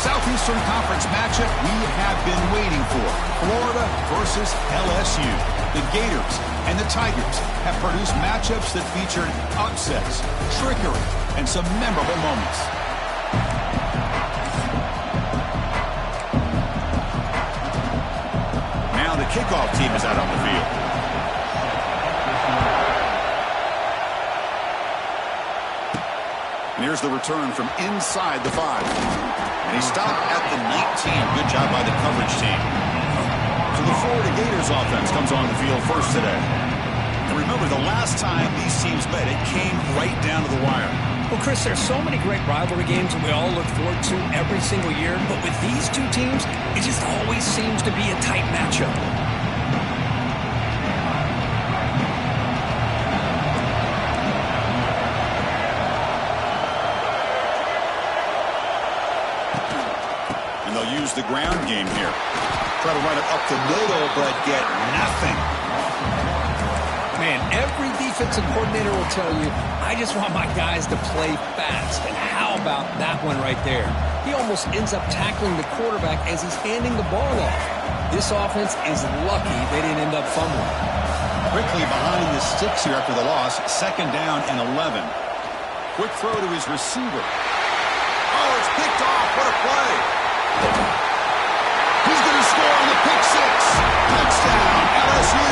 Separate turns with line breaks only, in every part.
Southeastern Conference matchup we have been waiting for. Florida versus LSU. The Gators and the Tigers have produced matchups that featured upsets, trickery, and some memorable moments. Now the kickoff team is out on the field. And here's the return from inside the 5. And he stopped at the 19. Good job by the coverage team. So the Florida Gators offense comes on the field first today. And remember, the last time these teams met, it came right down to the wire.
Well, Chris, there's so many great rivalry games that we all look forward to every single year. But with these two teams, it just always seems to be a tight matchup.
Use the ground game here. Try to run it up the middle, but get nothing.
Man, every defensive coordinator will tell you, I just want my guys to play fast. And how about that one right there? He almost ends up tackling the quarterback as he's handing the ball off. This offense is lucky they didn't end up fumbling.
Quickly behind the sticks here after the loss. 2nd down and 11. Quick throw to his receiver. Oh, it's picked off. What a play. He's going to score on the pick 6. Touchdown, LSU.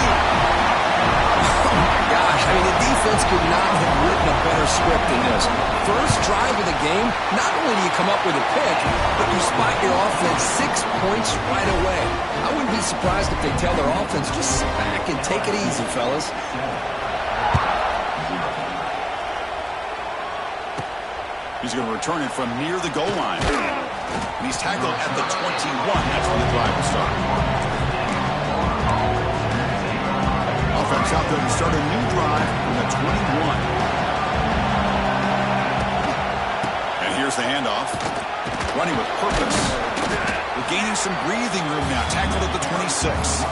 Oh, my gosh. I mean, the defense could not have written a better script than this. First drive of the game, not only do you come up with a pick, but you spot your offense 6 points right away. I wouldn't be surprised if they tell their offense, just sit back and take it easy, fellas.
He's going to return it from near the goal line. And he's tackled at the 21. That's where the drive will start. Offense out there to start a new drive from the 21. And here's the handoff. Running with purpose. We're gaining some breathing room now. Tackled at the 26.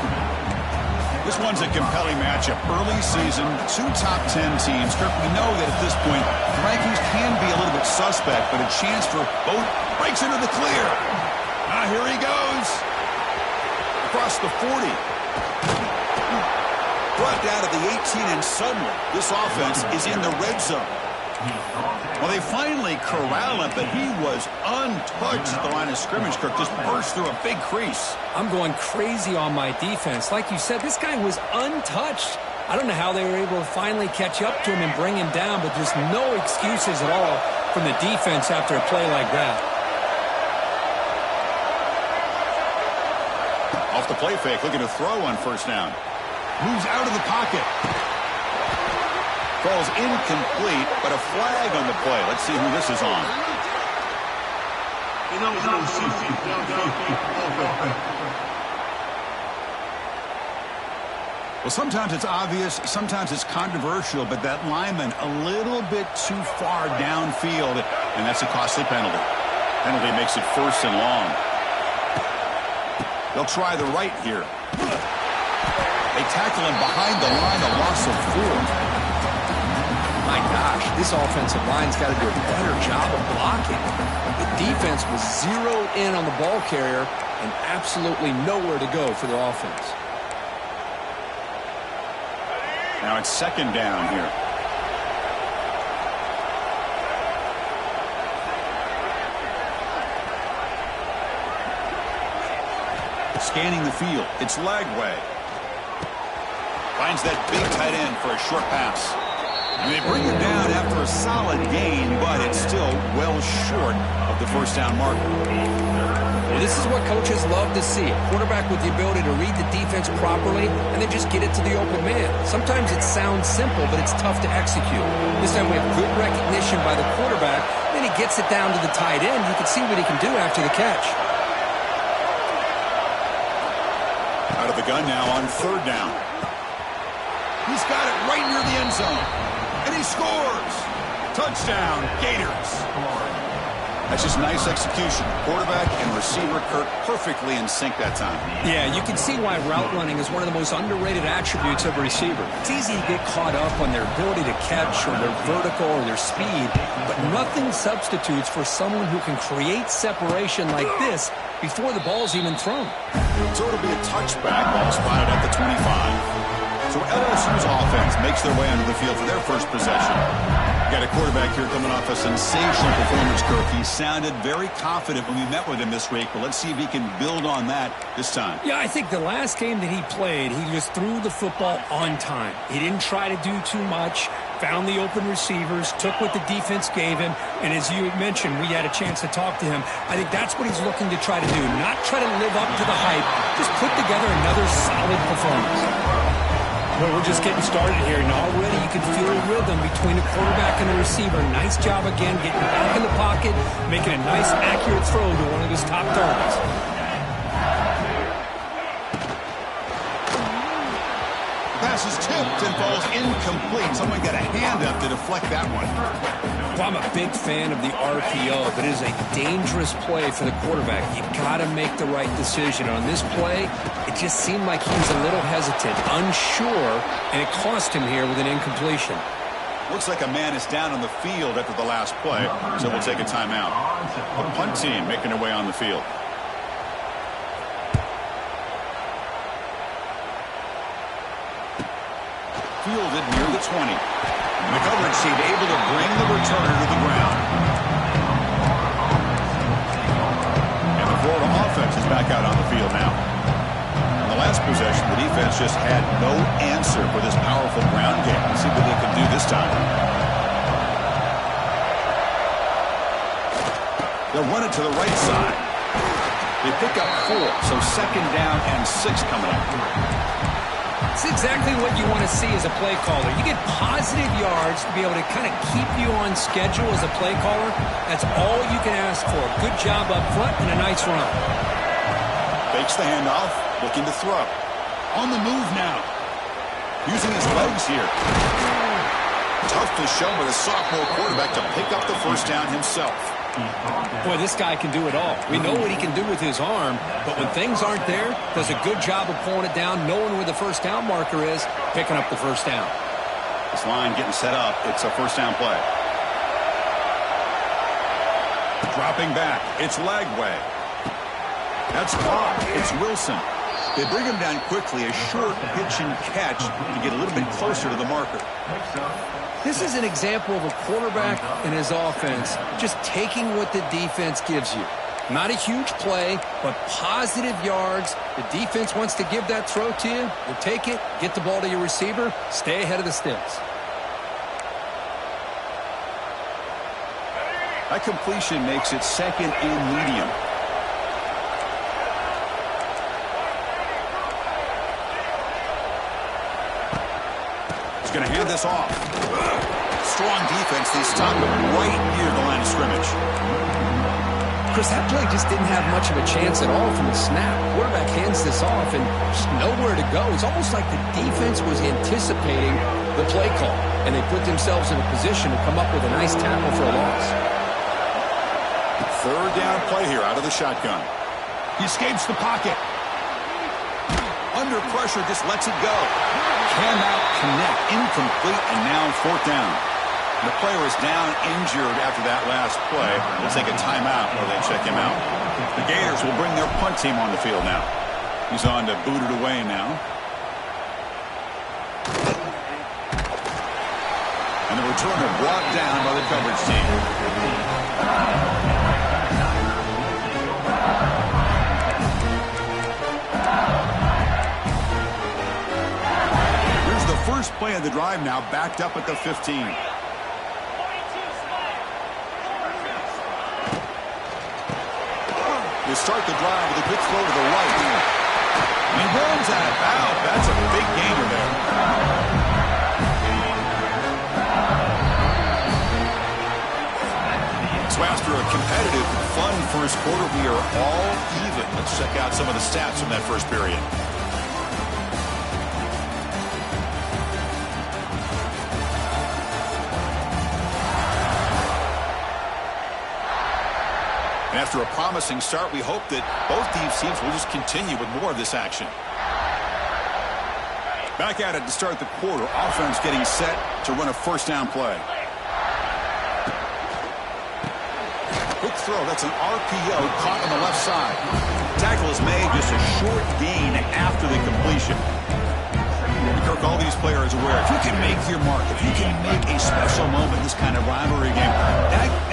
This one's a compelling matchup. Early season, 2 top 10 teams. Kirk, we know that at this point, the rankings can be a little bit suspect, but a chance for both breaks into the clear. Here he goes. Across the 40. Brought down to the 18, and suddenly this offense is in the red zone. Well, they finally corral him, but he was untouched at the line of scrimmage. Kirk just burst through a big crease.
I'm going crazy on my defense. Like you said, this guy was untouched. I don't know how they were able to finally catch up to him and bring him down, but there's no excuses at all from the defense after a play like that.
Off the play fake, looking to throw on 1st down. Moves out of the pocket. Falls incomplete, but a flag on the play. Let's see who this is on. Well, sometimes it's obvious, sometimes it's controversial, but that lineman a little bit too far downfield, and that's a costly penalty. Penalty makes it 1st and long. They'll try the right here. They tackle him behind the line, a loss of 4.
My gosh, this offensive line's got to do a better job of blocking. The defense was zeroed in on the ball carrier and absolutely nowhere to go for their offense.
Now it's 2nd down here. Scanning the field. It's Lagway. Finds that big tight end for a short pass. And they bring him down after a solid gain, but it's still well short of the 1st down marker.
Well, this is what coaches love to see. A quarterback with the ability to read the defense properly and then just get it to the open man. Sometimes it sounds simple, but it's tough to execute. This time we have good recognition by the quarterback. Then he gets it down to the tight end. You can see what he can do after the catch.
Out of the gun now on 3rd down. He's got it right near the end zone. And he scores. Touchdown, Gators. That's just nice execution. Quarterback and receiver Kirk perfectly in sync that time.
Yeah, you can see why route running is one of the most underrated attributes of a receiver. It's easy to get caught up on their ability to catch or their vertical or their speed, but nothing substitutes for someone who can create separation like this before the ball's even thrown.
So it'll be a touchback. Ball spotted at the 25. So LSU's offense makes their way onto the field for their first possession. Got a quarterback here coming off a sensational performance, Kirk. He sounded very confident when we met with him this week, but let's see if he can build on that this time.
Yeah, I think the last game that he played, he just threw the football on time. He didn't try to do too much, found the open receivers, took what the defense gave him, and as you mentioned, we had a chance to talk to him. I think that's what he's looking to try to do, not try to live up to the hype, just put together another solid performance. Well, we're just getting started here, and already you can feel a rhythm between the quarterback and the receiver. Nice job again, getting back in the pocket, making a nice, accurate throw to one of his top targets.
Pass is tipped and falls incomplete. Someone got a hand up to deflect that one.
Well, I'm a big fan of the RPO, but it is a dangerous play for the quarterback. You've got to make the right decision. On this play, it just seemed like he was a little hesitant, unsure, and it cost him here with an incompletion.
Looks like a man is down on the field after the last play, so we'll take a timeout. The punt team making their way on the field. Fielded near the 20. And the coverage seemed able to bring the returner to the ground. And the Florida offense is back out on the field now. In the last possession, the defense just had no answer for this powerful ground game. Let's see what they can do this time. They'll run it to the right side. They pick up 4, so second down and 6 coming up.
It's exactly what you want to see as a play caller. You get positive yards to be able to kind of keep you on schedule as a play caller. That's all you can ask for. Good job up front and a nice run.
Fakes the handoff, looking to throw. On the move now. Using his legs here. Tough to show by the sophomore quarterback to pick up the first down himself.
Boy, this guy can do it all. We know what he can do with his arm, but when things aren't there, does a good job of pulling it down, knowing where the first down marker is, picking up the first down.
This line getting set up. It's a first down play. Dropping back. It's Lagway. That's caught. It's Wilson. They bring him down quickly. A short pitch and catch to get a little bit closer to the marker.
This is an example of a quarterback and his offense just taking what the defense gives you. Not a huge play, but positive yards. The defense wants to give that throw to you. You take it, get the ball to your receiver, stay ahead of the sticks.
That completion makes it second and medium. He's going to hand this off. Strong defense this time, but right near the line of scrimmage.
Chris, that play just didn't have much of a chance at all from the snap. Quarterback hands this off and just nowhere to go. It's almost like the defense was anticipating the play call, and they put themselves in a position to come up with a nice tackle for a loss.
Third down play here out of the shotgun. He escapes the pocket. Under pressure, just lets it go. Cannot connect. Incomplete, and now fourth down. The player is down injured after that last play. They'll take a timeout while they check him out. The Gators will bring their punt team on the field now. He's on to boot it away now. And the returner brought down by the coverage team. Here's the first play of the drive now, backed up at the 15. They start the drive with a quick throw to the right. And he runs out. That's a big gainer there. So after a competitive, fun first quarter, we are all even. Let's check out some of the stats from that first period. After a promising start, we hope that both these teams will just continue with more of this action. Back at it to start the quarter. Offense getting set to run a first down play. Quick throw. That's an RPO caught on the left side. Tackle is made, just a short gain after the completion. Kirk, all these players are aware, if you can make your mark, if you can make a special moment in this kind of rivalry game,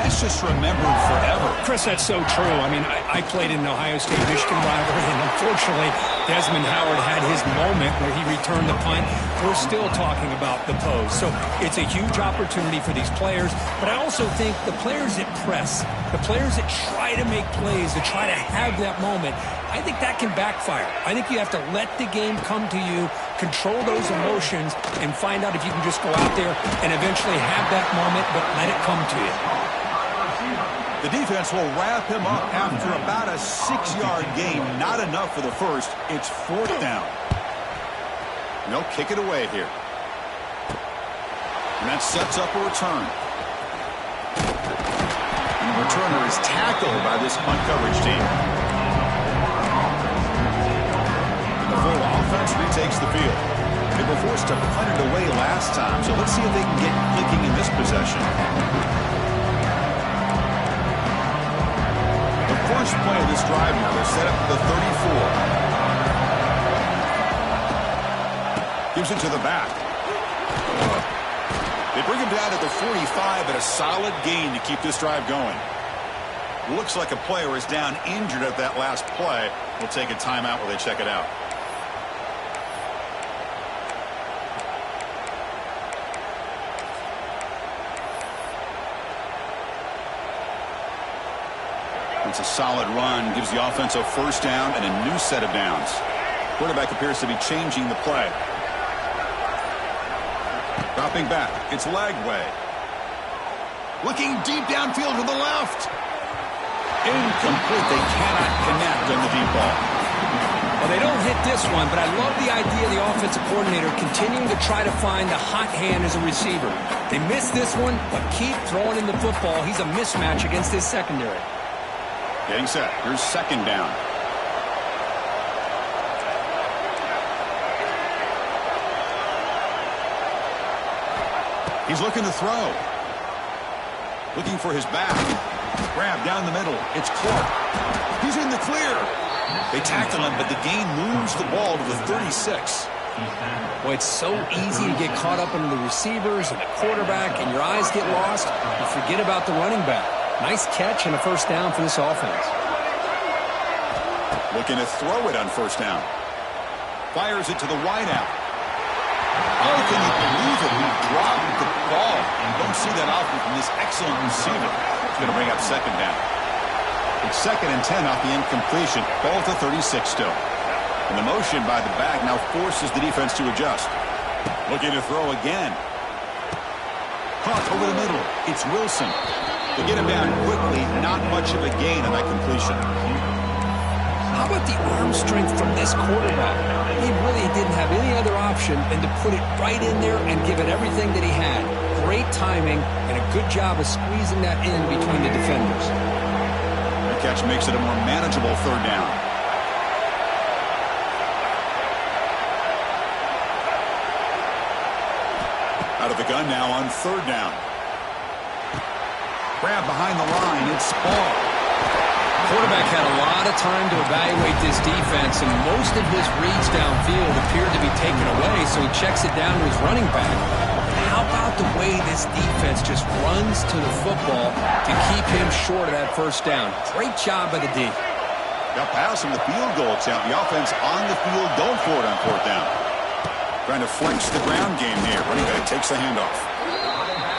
that's just remembered forever.
Chris, that's so true. I mean, I played in an Ohio State-Michigan rivalry, and unfortunately, Desmond Howard had his moment where he returned the punt. We're still talking about the pose. So it's a huge opportunity for these players, but I also think the players that press, the players that try to make plays, that try to have that moment, I think that can backfire. I think you have to let the game come to you, control those emotions, and find out if you can just go out there and eventually have that moment, but let it come to you.
The defense will wrap him up after about a 6-yard gain. Not enough for the first. It's fourth down. And they'll kick it away here. And that sets up a return. And the returner is tackled by this punt coverage team. The Florida offense retakes the field. They were forced to punt it away last time, so let's see if they can get clicking in this possession. The first play of this drive now, they're set up at the 34. Gives it to the back. They bring him down at the 45, but a solid gain to keep this drive going. Looks like a player is down injured at that last play. We'll take a timeout while they check it out. It's a solid run, gives the offense a first down and a new set of downs. Quarterback appears to be changing the play. Dropping back, it's Lagway. Looking deep downfield to the left. Incomplete, they cannot connect on the deep ball.
Well, they don't hit this one, but I love the idea of the offensive coordinator continuing to try to find the hot hand as a receiver. They missed this one, but keep throwing in the football. He's a mismatch against his secondary.
Getting set. Here's second down. He's looking to throw. Looking for his back. Grab down the middle. It's Clark. He's in the clear. They tackle him, but the gain moves the ball to the 36.
Boy, it's so easy to get caught up in the receivers and the quarterback, and your eyes get lost. You forget about the running back. Nice catch and a first down for this offense.
Looking to throw it on first down. Fires it to the wideout. Oh, can you believe it? He dropped the ball. And don't see that often from this excellent receiver. It's going to bring up second down. It's 2nd and 10 off the incompletion. Ball to 36 still. And the motion by the back now forces the defense to adjust. Looking to throw again. Caught over the middle. It's Wilson. They get him down quickly. Not much of a gain on that completion.
How about the arm strength from this quarterback? He really didn't have any other option than to put it right in there and give it everything that he had. Great timing and a good job of squeezing that in between the defenders.
The catch makes it a more manageable third down. Out of the gun now on third down. Grab behind the line. It's Ball.
Quarterback had a lot of time to evaluate this defense, and most of his reads downfield appeared to be taken away, so he checks it down to his running back. How about the way this defense just runs to the football to keep him short of that first down? Great job by the D.
Got past him, the field goal attempt. The offense on the field going for it on fourth down. Trying to flex the ground game here. Running back takes the handoff.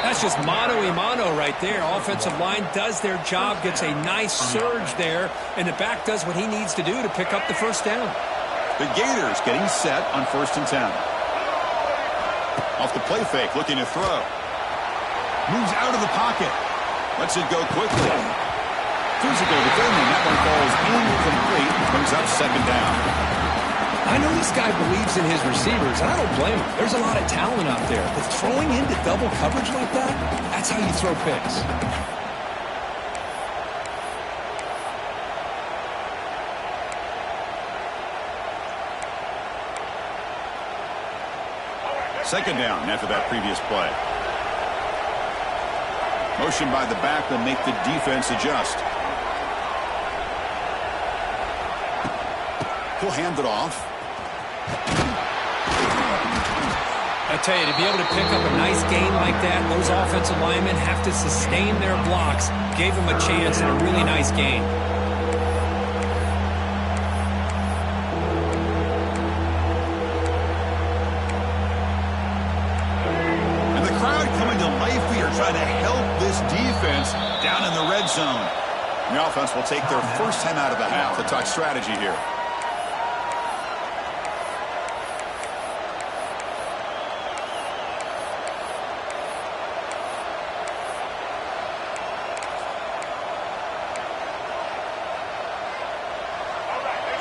That's just mano-a-mano right there. Offensive line does their job, gets a nice surge there, and the back does what he needs to do to pick up the first down.
The Gators getting set on 1st and 10. Off the play fake, looking to throw. Moves out of the pocket. Lets it go quickly. Physical defending. That one falls incomplete. Brings up second down.
I know this guy believes in his receivers, and I don't blame him. There's a lot of talent out there. But throwing into double coverage like that, that's how you throw picks.
Second down after that previous play. Motion by the back will make the defense adjust. He'll hand it off.
I tell you, to be able to pick up a nice gain like that, those offensive linemen have to sustain their blocks. Gave them a chance and a really nice gain.
And the crowd coming to life here, trying to help this defense down in the red zone. The offense will take their first time out of the half to talk strategy here.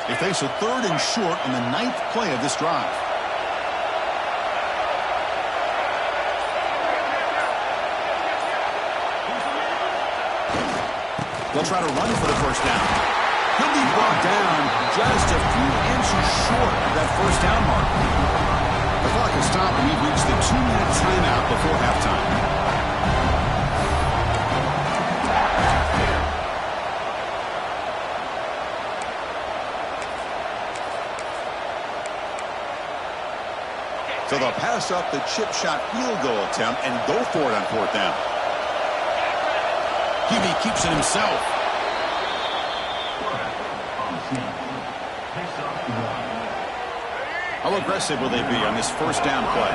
They face a 3rd and short on the 9th play of this drive. They'll try to run for the first down. He'll be brought down just a few inches short of that first down mark. The clock has stopped and we've reached the 2-minute timeout before halftime. So they'll pass up the chip shot field goal attempt and go for it on 4th down. QB keeps it himself. How aggressive will they be on this first down play?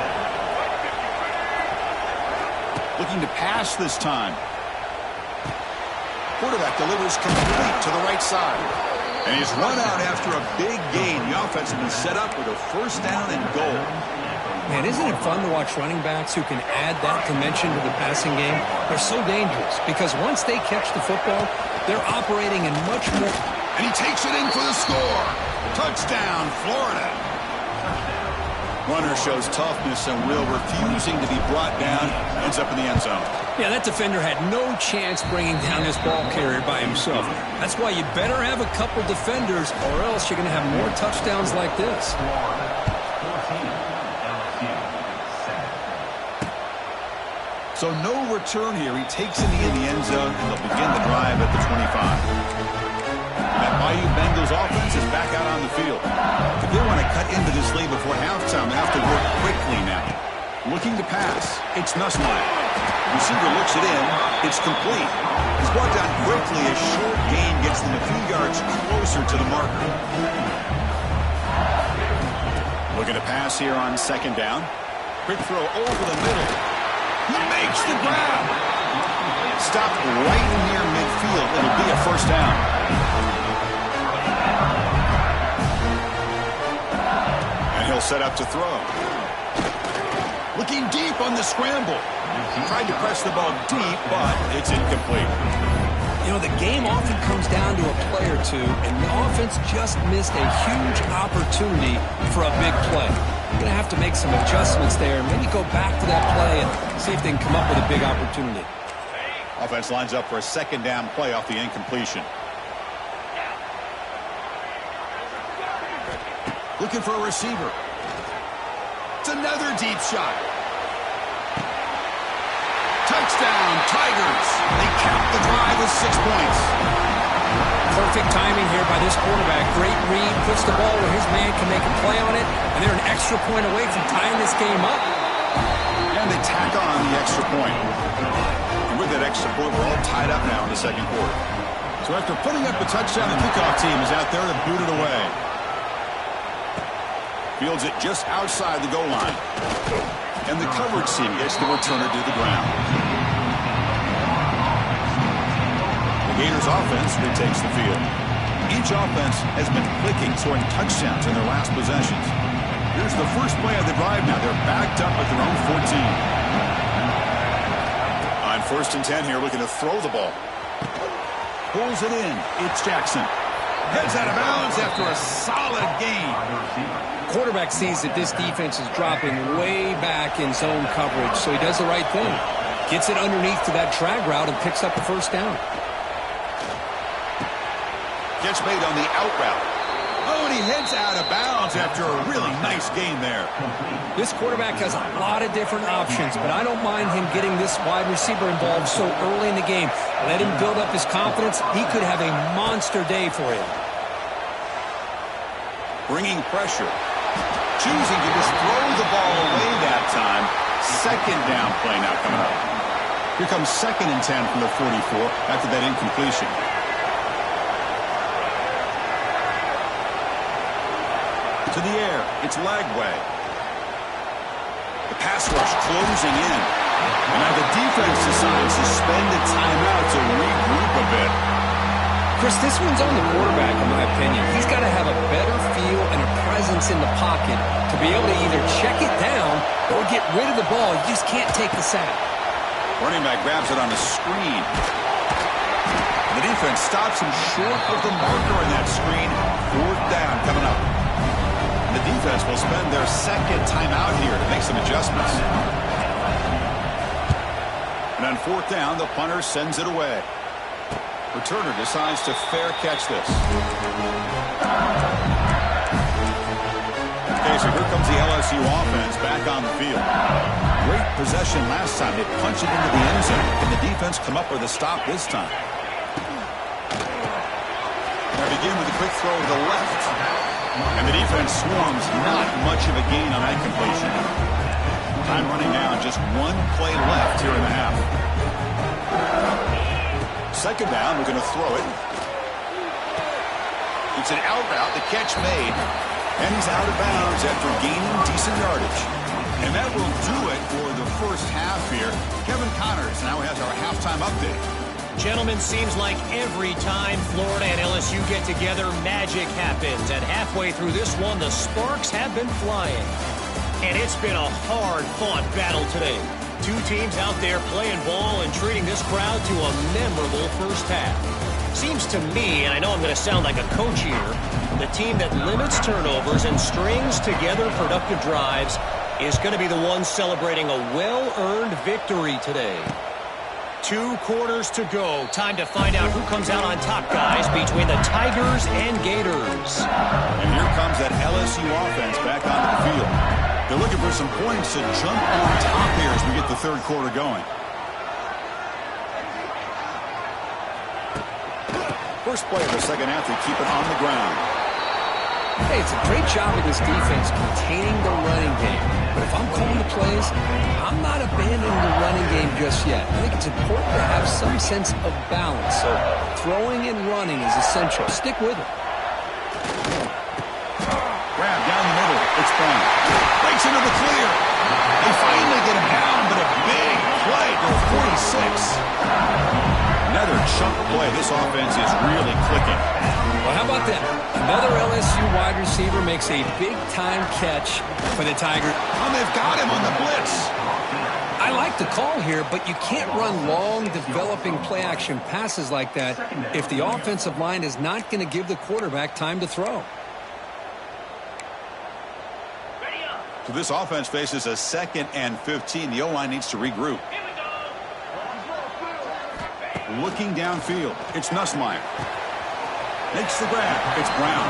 Looking to pass this time. Quarterback delivers complete to the right side. And he's run out after a big gain. The offense has been set up with a first down and goal.
Man, isn't it fun to watch running backs who can add that dimension to the passing game? They're so dangerous because once they catch the football, they're operating in much more.
And he takes it in for the score. Touchdown, Florida. Runner shows toughness and will, refusing to be brought down, ends up in the end zone.
Yeah, that defender had no chance bringing down this ball carrier by himself. That's why you better have a couple defenders or else you're going to have more touchdowns like this.
So no return here. He takes it in the end zone, and they'll begin the drive at the 25. That Bayou Bengals offense is back out on the field. If they want to cut into this lead before halftime, they have to work quickly now. Looking to pass. It's Nussmeier. Receiver looks it in. It's complete. He's brought down quickly. A short gain gets them a few yards closer to the marker. Looking to pass here on 2nd down. Quick throw over the middle. He makes the grab. Stopped right near midfield. It'll be a first down. And he'll set up to throw. Looking deep on the scramble. Tried to press the ball deep, but it's incomplete.
You know, the game often comes down to a play or two, and the offense just missed a huge opportunity for a big play. You're going to have to make some adjustments there, maybe go back to that play and see if they can come up with a big opportunity.
Offense lines up for a 2nd down play off the incompletion. Looking for a receiver. It's another deep shot. Touchdown, Tigers. They cap the drive with 6 points.
Perfect timing here by this quarterback. Great read, puts the ball where his man can make a play on it, and they're an extra point away from tying this game up.
And they tack on the extra point. And with that extra point, we're all tied up now in the 2nd quarter. So after putting up the touchdown, the kickoff team is out there to boot it away. Fields it just outside the goal line. And the coverage team gets the returner to the ground. The Gators offense retakes the field. Each offense has been clicking, scoring touchdowns in their last possessions. Here's the first play of the drive now. They're backed up at their own 14. On 1st and 10 here, looking to throw the ball. Pulls it in. It's Jackson. Heads out of bounds after a solid gain.
Quarterback sees that this defense is dropping way back in zone coverage, so he does the right thing. Gets it underneath to that drag route and picks up the first down.
Gets made on the out route. Oh, and he heads out of bounds after a really nice gain there.
This quarterback has a lot of different options, but I don't mind him getting this wide receiver involved so early in the game. Let him build up his confidence. He could have a monster day for him.
Bringing pressure. Choosing to just throw the ball away that time. Second down play now coming up. Here comes 2nd and 10 from the 44 after that incompletion. To the air, it's Lagway. The pass rush closing in. And now the defense decides to spend a timeout to regroup a bit.
Chris, this one's on the quarterback, in my opinion. He's got to have a better feel and a presence in the pocket to be able to either check it down or get rid of the ball. You just can't take the sack.
Running back grabs it on the screen. The defense stops him short of the marker in that screen. 4th down coming up. The defense will spend their 2nd timeout here to make some adjustments. And on 4th down, the punter sends it away. Returner decides to fair catch this. Okay, so here comes the LSU offense back on the field. Great possession last time. They punch it into the end zone. Can the defense come up with a stop this time? They begin with a quick throw to the left. And the defense swarms. Not much of a gain on that completion. Time running down. Just 1 play left here in the half. 2nd down. We're going to throw it. It's an out route. The catch made. And he's out of bounds after gaining decent yardage. And that will do it for the first half here. Kevin Connors now has our halftime update.
Gentlemen, seems like every time Florida and LSU get together, magic happens. And halfway through this one, the sparks have been flying. And it's been a hard-fought battle today. 2 teams out there playing ball and treating this crowd to a memorable first half. Seems to me, and I know I'm going to sound like a coach here, the team that limits turnovers and strings together productive drives is going to be the one celebrating a well-earned victory today. 2 quarters to go. Time to find out who comes out on top, guys, between the Tigers and Gators.
And here comes that LSU offense back onto the field. They're looking for some points to jump on top here as we get the 3rd quarter going. First play of the 2nd half, they keep it on the ground.
Hey, it's a great job of this defense containing the running game. But if I'm calling the plays, I'm not abandoning the running game just yet. I think it's important to have some sense of balance. So throwing and running is essential. Stick with it.
Grab down the middle. It's Brown. Breaks into the clear. They finally get him down, but a big play to 46. Another chunk play. This offense is really clicking.
Well, how about that? Another LSU wide receiver makes a big-time catch for the Tigers.
Oh, they've got him on the blitz.
I like the call here, but you can't run long, developing play-action passes like that if the offensive line is not going to give the quarterback time to throw.
So this offense faces a 2nd and 15. The O-line needs to regroup. Looking downfield, it's Nussmeier. Makes the grab. It's Brown.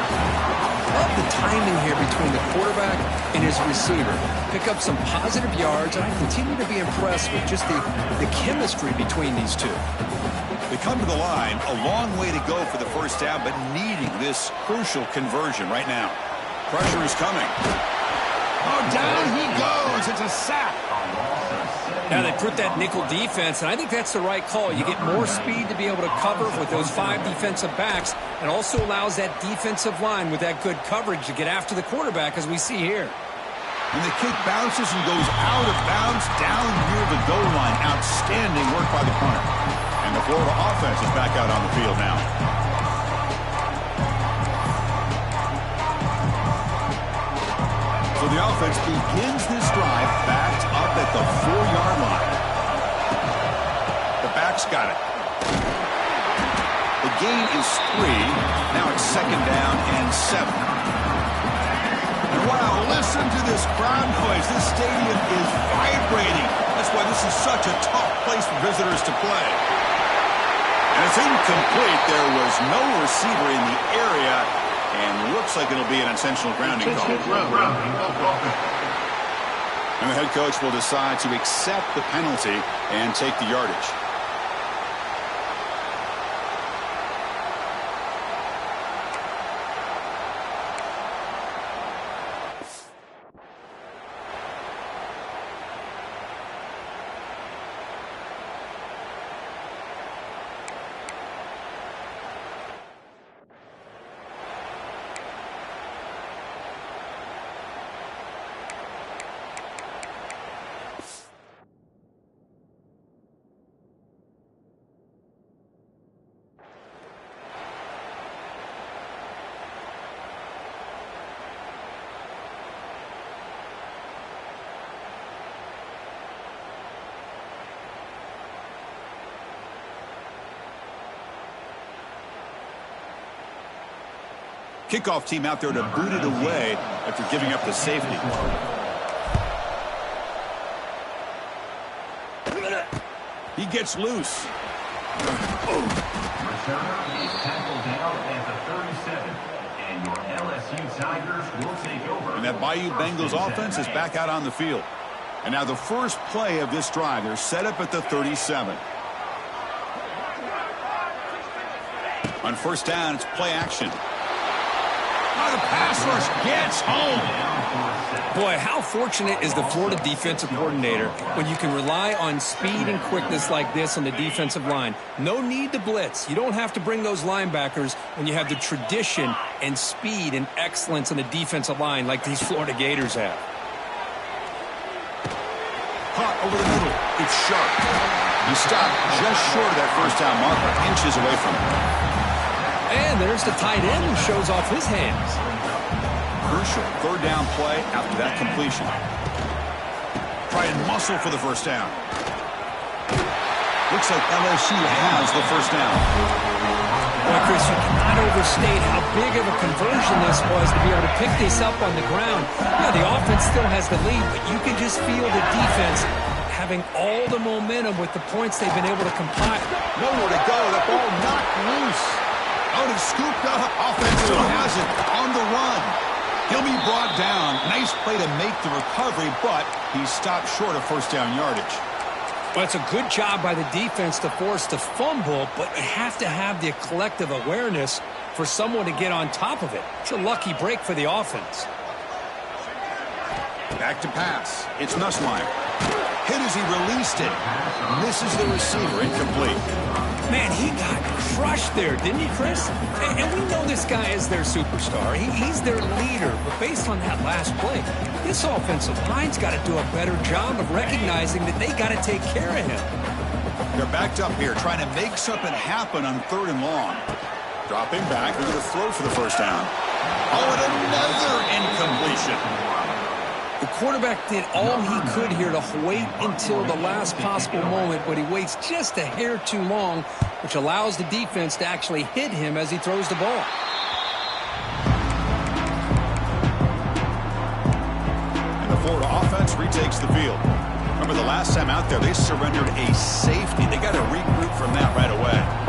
Love the timing here between the quarterback and his receiver. Pick up some positive yards, and I continue to be impressed with just the chemistry between these two.
They come to the line, a long way to go for the first down, but needing this crucial conversion right now. Pressure is coming. Oh, down he goes. It's a sack.
Now they put that nickel defense, and I think that's the right call. You get more speed to be able to cover with those 5 defensive backs, and also allows that defensive line with that good coverage to get after the quarterback, as we see here.
And the kick bounces and goes out of bounds down near the goal line. Outstanding work by the punter. And the Florida offense is back out on the field now. So the offense begins this drive backed up at the 4-yard line. The back's got it. The gain is 3. Now it's 2nd down and 7. And wow, listen to this crowd noise. This stadium is vibrating. That's why this is such a tough place for visitors to play. And it's incomplete. There was no receiver in the area. And looks like it'll be an intentional grounding call. And the head coach will decide to accept the penalty and take the yardage. Kickoff team out there to boot it away after giving up the safety. He gets loose.
Returner is tackled down at the 37, and your LSU Tigers will take over.
And that Bayou Bengals offense is back out on the field. And now the first play of this drive, they're set up at the 37. On first down, it's play action. The pass rush gets home.
Boy, how fortunate is the Florida defensive coordinator when you can rely on speed and quickness like this on the defensive line. No need to blitz. You don't have to bring those linebackers when you have the tradition and speed and excellence on the defensive line like these Florida Gators have.
Caught over the middle. It's sharp. He stopped just short of that first down marker, inches away from it.
And there's the tight end who shows off his hands.
Crucial third down play after that completion. Try and muscle for the first down. Looks like LSU has the first down.
Boy, Chris, you cannot overstate how big of a conversion this was to be able to pick this up on the ground. Yeah, the offense still has the lead, but you can just feel the defense having all the momentum with the points they've been able to compile.
Nowhere to go. The ball knocked loose. Out and scooped up. Offense still has it on the run. He'll be brought down. Nice play to make the recovery, but he stopped short of first down yardage.
Well, it's a good job by the defense to force the fumble, but you have to have the collective awareness for someone to get on top of it. It's a lucky break for the offense.
Back to pass. It's Nussmeier. Hit as he released it. Misses the receiver. Incomplete.
Man, he got crushed there, didn't he, Chris? And we know this guy is their superstar. He's their leader. But based on that last play, this offensive line's got to do a better job of recognizing that they got to take care of him.
They're backed up here, trying to make something happen on third and long. Dropping back. They're going to throw for the first down. Oh, and another incompletion.
The quarterback did all he could here to wait until the last possible moment, but he waits just a hair too long, which allows the defense to actually hit him as he throws the ball.
And the Florida offense retakes the field. Remember the last time out there, they surrendered a safety. They got to regroup from that right away.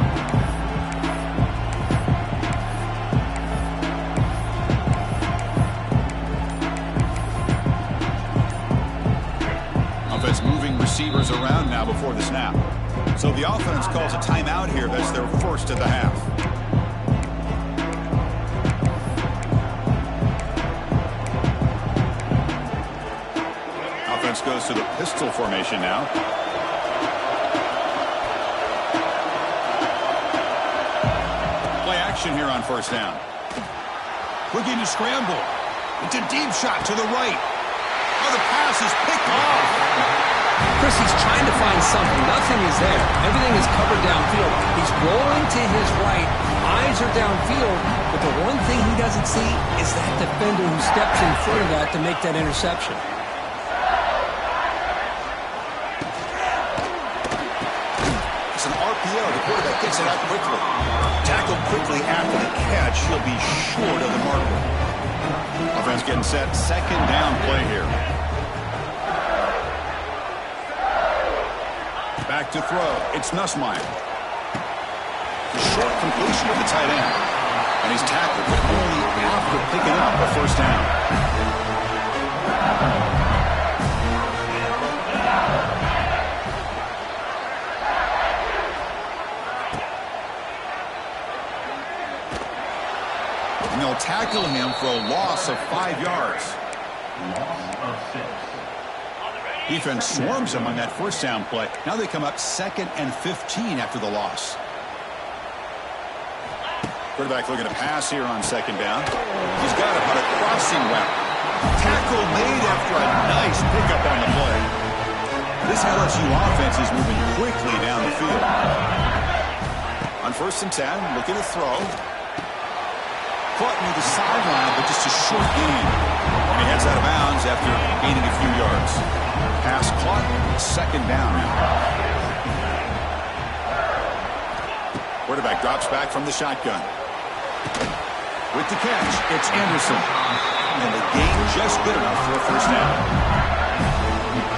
Moving receivers around now before the snap. So the offense calls a timeout here. That's their first of the half. Offense goes to the pistol formation now. Play action here on first down. Looking to scramble. It's a deep shot to the right. Oh, the pass is picked off.
Chris, he's trying to find something. Nothing is there. Everything is covered downfield. He's rolling to his right. Eyes are downfield. But the one thing he doesn't see is that defender who steps in front of that to make that interception.
It's an RPO. The quarterback gets it out quickly. Tackled quickly after the catch. He'll be short of the marker. Offense getting set. Second down play here. Back to throw. It's Nussmeier. Short completion of the tight end. And he's tackled with only after picking up a first down. And they'll tackle him for a loss of 5 yards.
Loss of 6.
Defense swarms him on that first down play. Now they come up 2nd and 15 after the loss. Quarterback looking to pass here on 2nd down. He's got it on a crossing route. Tackle made after a nice pickup on the play. This LSU offense is moving quickly down the field. On 1st and 10, looking to throw. Caught near the sideline, but just a short gain. And he heads out of bounds after gaining a few yards. Pass caught, 2nd down now. Quarterback drops back from the shotgun. With the catch, it's Anderson. And the gain just good enough for a first down.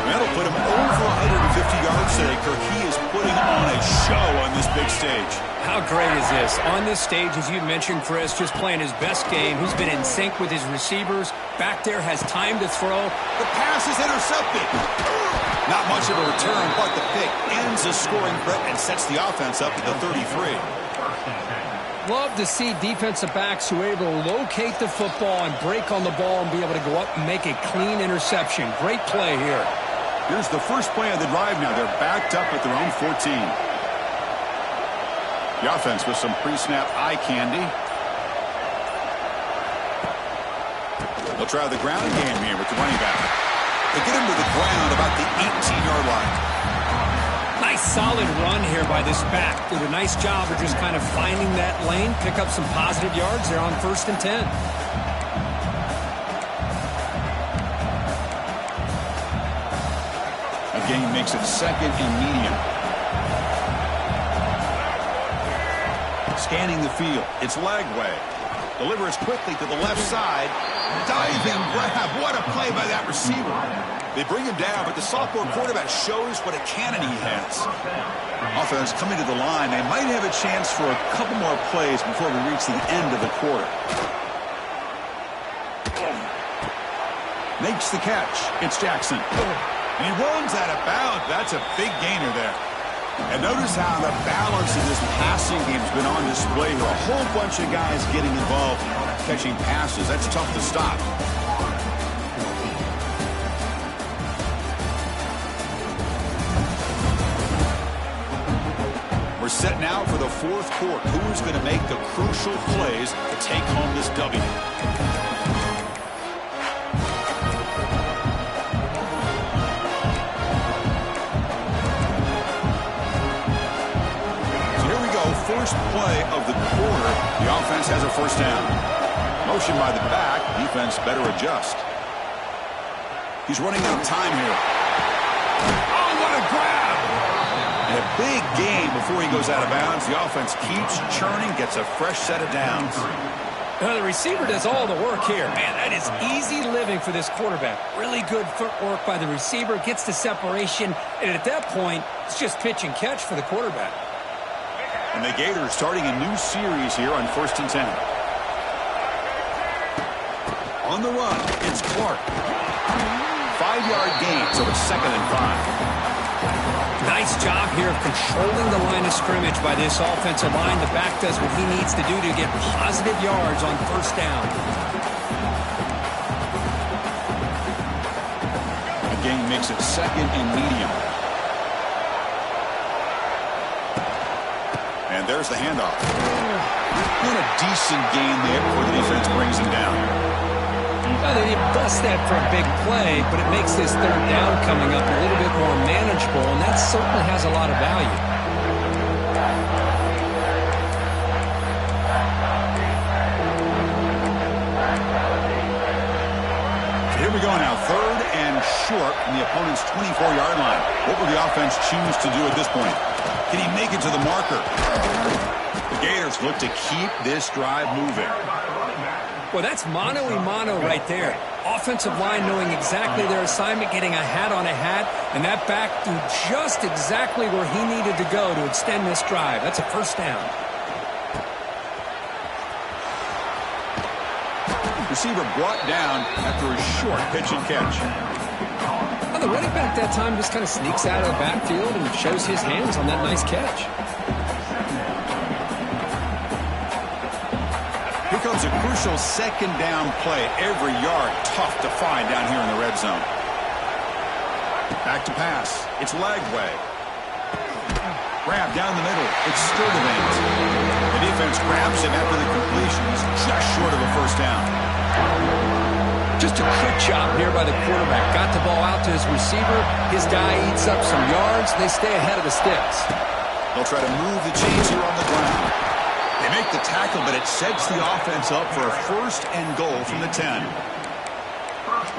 That'll put him over 150 yards today. Kirk, he is putting on a show on this big stage.
How great is this? On this stage, as you mentioned, Chris, just playing his best game. He's been in sync with his receivers. Back there, has time to throw.
The pass is intercepted. Not much of a return, but the pick ends the scoring threat and sets the offense up at the 33.
Love to see defensive backs who are able to locate the football and break on the ball and be able to go up and make a clean interception. Great play here.
Here's the first play of the drive now. They're backed up at their own 14. The offense with some pre-snap eye candy. They'll try the ground game here with the running back. They get him to the ground about the 18-yard line.
Nice solid run here by this back. Did a nice job of just kind of finding that lane, pick up some positive yards there on 1st and 10.
Again, makes it 2nd and medium. Scanning the field. It's leg way. Delivers quickly to the left side. Diving grab. What a play by that receiver. They bring him down, but the sophomore quarterback shows what a cannon he has. Offense coming to the line. They might have a chance for a couple more plays before we reach the end of the quarter. Makes the catch. It's Jackson. And he runs out of bounds. That's a big gainer there. And notice how the balance of this passing game has been on display here. A whole bunch of guys getting involved catching passes. That's tough to stop. We're set now for the 4th quarter. Who's going to make the crucial plays to take home this W? First play of the quarter, the offense has a first down. Motion by the back, defense better adjust. He's running out of time here. Oh, what a grab! And a big gain before he goes out of bounds. The offense keeps churning, gets a fresh set of downs.
Now, the receiver does all the work here. Man, that is easy living for this quarterback. Really good footwork by the receiver, gets the separation, and at that point, it's just pitch and catch for the quarterback.
And the Gators starting a new series here on 1st and 10. On the run, it's Clark. 5-yard gain, so it's 2nd and 5.
Nice job here of controlling the line of scrimmage by this offensive line. The back does what he needs to do to get positive yards on 1st down.
Again, makes it 2nd and medium. And there's the handoff. And a decent gain there before the defense brings him down.
Well, they didn't bust that for a big play, but it makes this 3rd down coming up a little bit more manageable, and that certainly has a lot of value.
So here we go now, 3rd and short from the opponent's 24-yard line. What will the offense choose to do at this point? Can he make it to the marker? The Gators look to keep this drive moving.
Well, that's mano-a-mano right there. Offensive line knowing exactly their assignment, getting a hat on a hat, and that back threw just exactly where he needed to go to extend this drive. That's a first down.
Receiver brought down after a short pitch and catch.
Well, the running back that time just kind of sneaks out of the backfield and shows his hands on that nice catch.
Here comes a crucial second down play. Every yard tough to find down here in the red zone. Back to pass. It's Lagway. Grab down the middle. It's Sturdivant. The defense grabs him after the completion. He's just short of a first down.
Just a quick job here by the quarterback. Got the ball out to his receiver. His guy eats up some yards. They stay ahead of the sticks.
They'll try to move the chains here on the ground. They make the tackle, but it sets the offense up for a first and goal from the 10.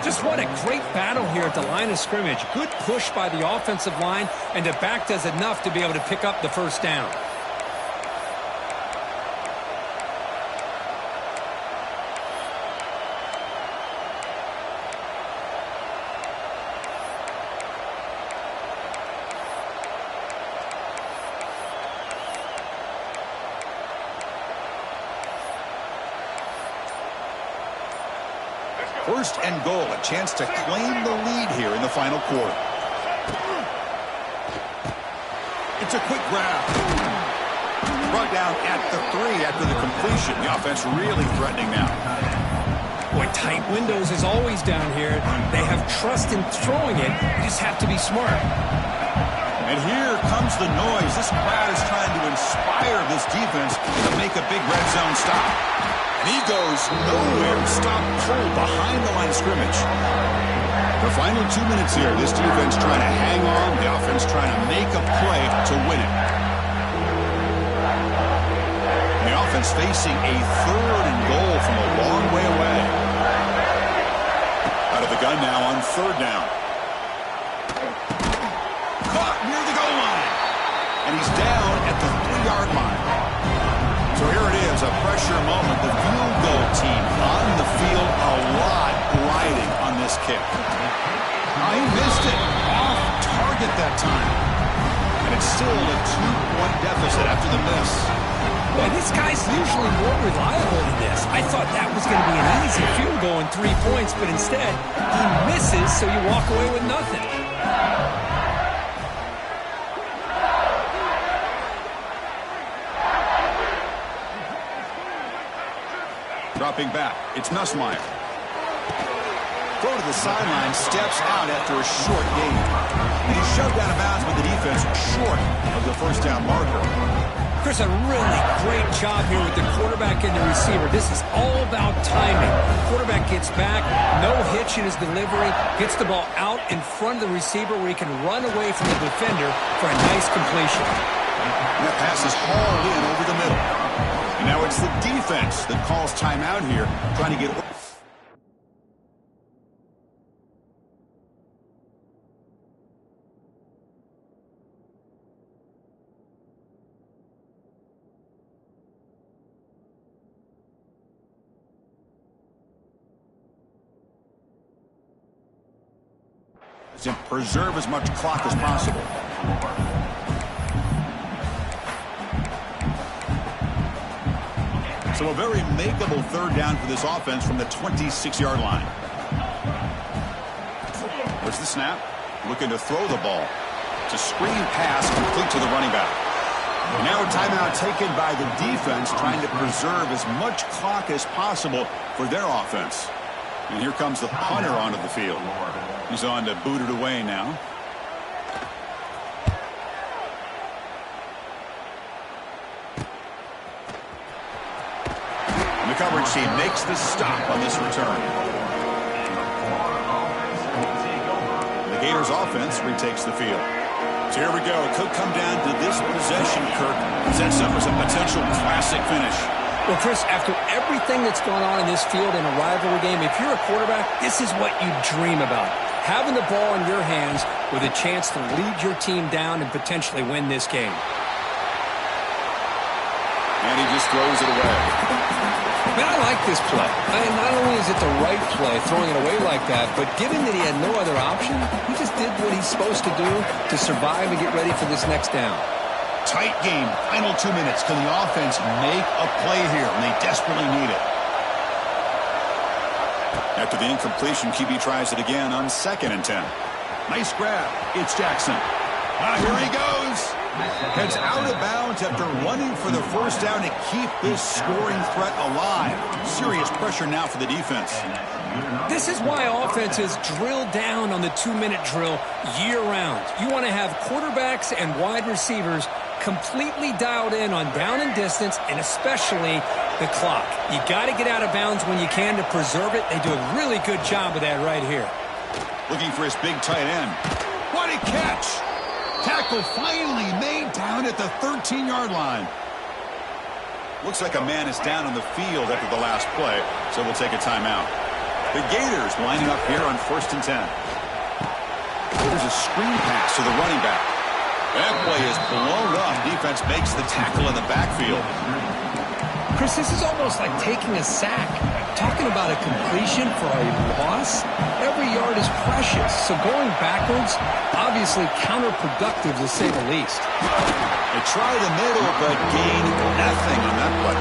Just what a great battle here at the line of scrimmage. Good push by the offensive line, and the back does enough to be able to pick up the first down.
First and goal, a chance to claim the lead here in the final quarter. It's a quick grab. Brought down at the 3 after the completion. The offense really threatening now.
Boy, tight windows is always down here. They have trust in throwing it. You just have to be smart.
And here comes the noise. This crowd is trying to inspire this defense to make a big red zone stop. And he goes nowhere. Stop cold behind the line of scrimmage. The final 2 minutes here. This defense trying to hang on. The offense trying to make a play to win it. And the offense facing a third and goal from a long way away. Out of the gun now on third down. Caught near the goal line. And he's down at the 3-yard line. So here it is, a pressure moment. The field goal team on the field, a lot riding on this kick. Oh, he missed it. Off target that time. And it's still a 2-point deficit after the miss.
Well, this guy's usually more reliable than this. I thought that was going to be an easy field goal in 3 points, but instead, he misses, so you walk away with nothing.
Dropping back, it's Nussmeier. Throw to the sideline, steps out after a short gain. And he's shoved out of bounds with the defense short of the first down marker.
Chris, a really great job here with the quarterback and the receiver. This is all about timing. Quarterback gets back, no hitch in his delivery, gets the ball out in front of the receiver where he can run away from the defender for a nice completion.
And that pass is hauled in over the middle. And now it's the defense that calls timeout here, trying to get... to preserve as much clock as possible. So a very makeable third down for this offense from the 26-yard line. There's the snap. Looking to throw the ball. It's a screen pass complete to the running back. And now a timeout taken by the defense, trying to preserve as much clock as possible for their offense. And here comes the punter onto the field. He's on to boot it away now. And the coverage team makes the stop on this return. The Gators offense retakes the field. So here we go. It could come down to this possession, Kirk. Sets up as a potential classic finish.
Well, Chris, after everything that's gone on in this field in a rivalry game, if you're a quarterback, this is what you dream about. Having the ball in your hands with a chance to lead your team down and potentially win this game.
And he just throws it away.
Man, I like this play. Not only is it the right play, throwing it away like that, but given that he had no other option, he just did what he's supposed to do to survive and get ready for this next down.
Tight game. Final 2 minutes. Can the offense make a play here? And they desperately need it. After the incompletion, QB tries it again on 2nd and 10. Nice grab. It's Jackson. Here he goes. Heads out of bounds after running for the first down to keep this scoring threat alive. Serious pressure now for the defense.
This is why offenses drill down on the 2-minute drill year-round. You want to have quarterbacks and wide receivers completely dialed in on down and distance, and especially the clock. You got to get out of bounds when you can to preserve it. They do a really good job of that right here.
Looking for his big tight end. What a catch! Tackle finally made down at the 13-yard line. Looks like a man is down on the field after the last play, so we'll take a timeout. The Gators lining up here on 1st and 10. There's a screen pass to the running back. That play is blown up. Defense makes the tackle in the backfield.
Chris, this is almost like taking a sack. Talking about a completion for a loss, every yard is precious. So going backwards, obviously counterproductive to say the least.
They try the middle, but gain nothing on that play.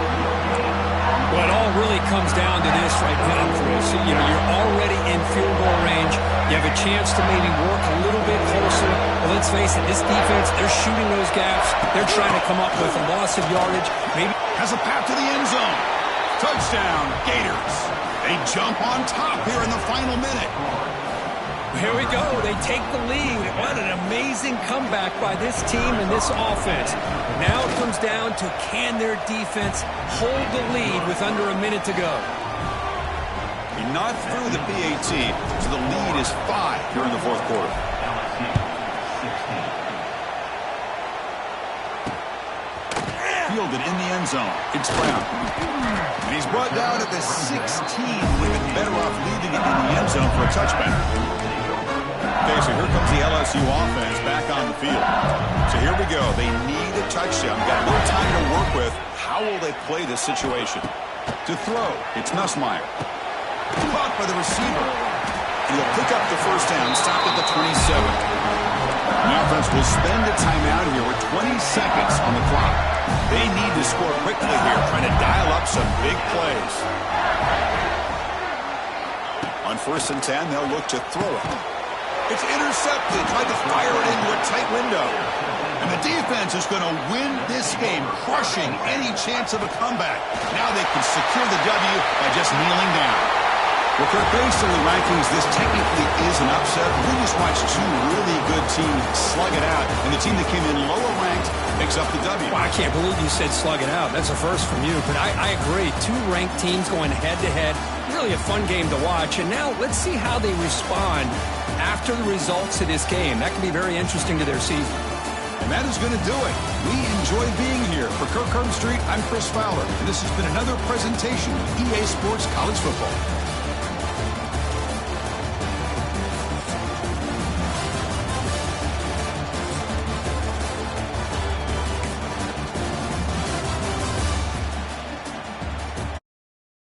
Well, it all really comes down to this right now, Chris. You know, you're already in field goal range. You have a chance to maybe work a little bit closer. But let's face it, this defense, they're shooting those gaps. They're trying to come up with a loss of yardage. Maybe
has a path to the end zone. Touchdown, Gators. They jump on top here in the final minute.
Here we go. They take the lead. What an amazing comeback by this team and this offense. Now it comes down to, can their defense hold the lead with under a minute to go?
You're not through the PAT, so the lead is 5 here in the 4th quarter. Fielded in the end zone. It's Brown. And he's brought down at the 16. Would have been better off leaving it in the end zone for a touchback. Okay, so here comes the LSU offense back on the field. So here we go. They need a touchdown. Got a little time to work with. How will they play this situation? To throw, it's Nussmeier. Caught by the receiver. He'll pick up the first down, stopped at the 27. The offense will spend a timeout here with 20 seconds on the clock. They need to score quickly here, trying to dial up some big plays. On 1st and 10, they'll look to throw it. It's intercepted. Tried to fire it into a tight window. And the defense is going to win this game, crushing any chance of a comeback. Now they can secure the W by just kneeling down. Well, Kirk, based on the rankings, this technically is an upset. We just watched 2 really good teams slug it out, and the team that came in lower ranked picks up the W.
Well, I can't believe you said slug it out. That's a first from you, but I agree. 2 ranked teams going head-to-head. Really a fun game to watch, and now let's see how they respond after the results of this game. That can be very interesting to their season.
And that is going to do it. We enjoy being here. For Kirk Street, I'm Chris Fowler, and this has been another presentation of EA Sports College Football.